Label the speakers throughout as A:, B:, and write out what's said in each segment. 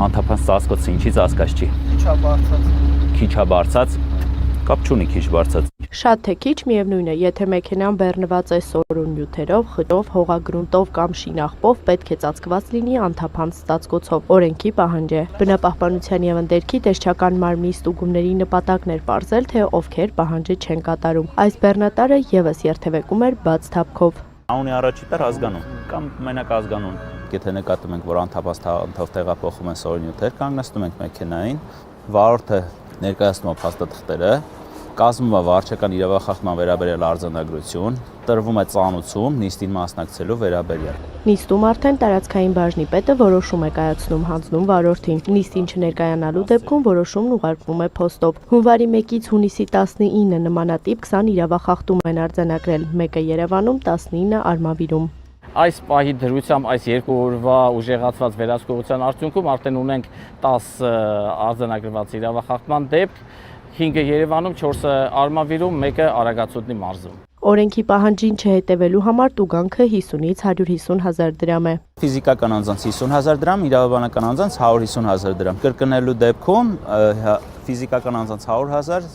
A: Անթափանց ծածկոցը ինչի ծածկած չի։ Քիչ է բարձած, կապ չունի քիչ բարձած։
B: Շատ թե քիչ միևնույն է, եթե մեքենան բեռնված է սորուն նյութերով, խճով, հողագրունտով կամ շինաղբով, պետք է ծածկված լինի անթափանց ծածկոցով, օրենքի պահանջ է։ Բնապահպանության եւ ընդերքի տեսչական մարմնի ստուգումների նպատակն էր պարզել, թե ովքեր պահանջը չեն կատարում։ Այս բեռնատարը եւս երթևեկում էր բաց թափքով։
A: Անունի առաջի տար ազգանուն կամ մենակ ազգանուն։ Եթե նկատում ենք, որ անթափանց թաղանթով տեղափոխում են սորուն նյութեր, կանգնեցնում ենք մեքենային, վարորդը ներկայացնում է փաստաթղթերը, կազմում է վարչական իրավախախտման վերաբերյալ արձանագրություն, տրվում է ծանուցում նիստին մասնակցելու վերաբերյալ։
B: Նիստում արդեն տարածքային բաժնի պետը որոշում է կայացնում հանձնում վարորդին։ Նիստին չներկայանալու դեպքում որոշումն ուղարկվում է փոստով։ Հունվարի 1-ից հունիսի 19-ը նմանատիպ 20 իրավախախտում են արձանագրել, մեկը Երևանում, 19-ը Արմավիրում։
C: Այս պահի դրությամբ այս երկու օրվա ուժեղացված վերահսկողության արդյունքում արդեն ունենք 10 արձանագրված իրավախախտման դեպք, 5-ը Երևանում, 4-ը Արմավիրում, 1-ը Արագածոտնի մարզում։
B: Օրենքի պահանջին չհետևելու համար տուգանքը 50-ից 150 հազար դրամ է։
A: Ֆիզիկական անձանց 50 հազար դրամ, իրավաբանական անձանց 150 հազար դրամ։ Կրկնելու դեպքում ֆիզիկական անձանց 100 հազար,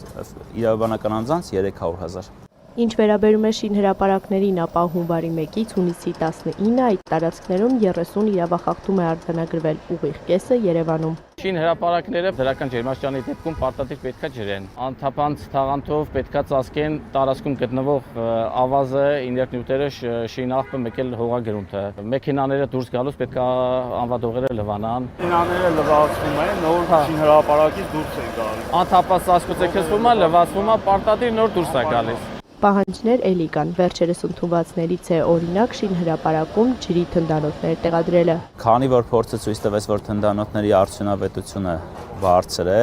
A: իրավաբանական անձանց 300 հազար։
B: Ինչ վերաբերում է շինհրապարակներին, ապա հունվարի 1-ից հունիսի 19-ը այդ տարածքներում 30 իրավախախտում է արձանագրվել, ուղիղ կեսը Երևանում։
C: Շինհրապարակները դրական ջերմաստիճանի դեպքում պարտադիր պետքա ջրեն։ Անթափանց թաղանթով պետքա ծածկեն տարածքում գտնվող ավազը, իներտ նյութերը, շինաղբը, մեկ էլ հողագրունտը։ Մեքենաները դուրս գալուց պետքա անվադողերը լվանան։
D: Մեքենաները լվացվում են, նոր շինհրապարակից դուրս են գալիս։
C: Անթափանց ծածկոցը քսվում է, լվացվում է, պարտադիր նոր դուրս է գալիս։
B: Պահանջներ էլի կան, վերջերս ընդունվածներից է օրինակ շինհրապարակում ջրի թնդանոթներ տեղադրելը։
A: Քանի որ փորձը ցույց տվեց, որ թնդանոթների արդյունավետությունը բարձր է,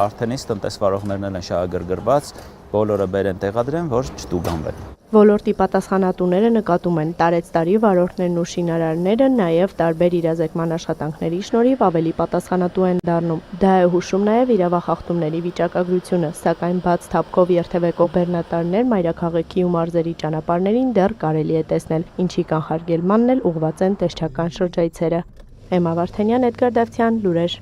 A: արդեն իսկ տնտեսվարողներն են շահագրգռված, բոլորը բերեն տեղադրեն, որ չտուգանվեն։
B: Ոլորտի պատասխանատուները նկատում են տարեցտարի վարորդներն ու շինարարները նաև տարբեր իրազեկման աշխատանքների շնորհիվ ավելի պատասխանատու են դառնում։ Դա է հուշում նաև իրավախախտումների վիճակագրությունը, սակայն բաց թափքով երթևեկող բեռնատարներ մայրաքաղաքի ու մարզերի ճանապարհներին դեռ կարելի է տեսնել, ինչի կանխարգելմանն էլ ուղղված են տեսչական շրջայցերը։ Էմմա Վարդանյան, Էդգար Դավթյան, լուրեր։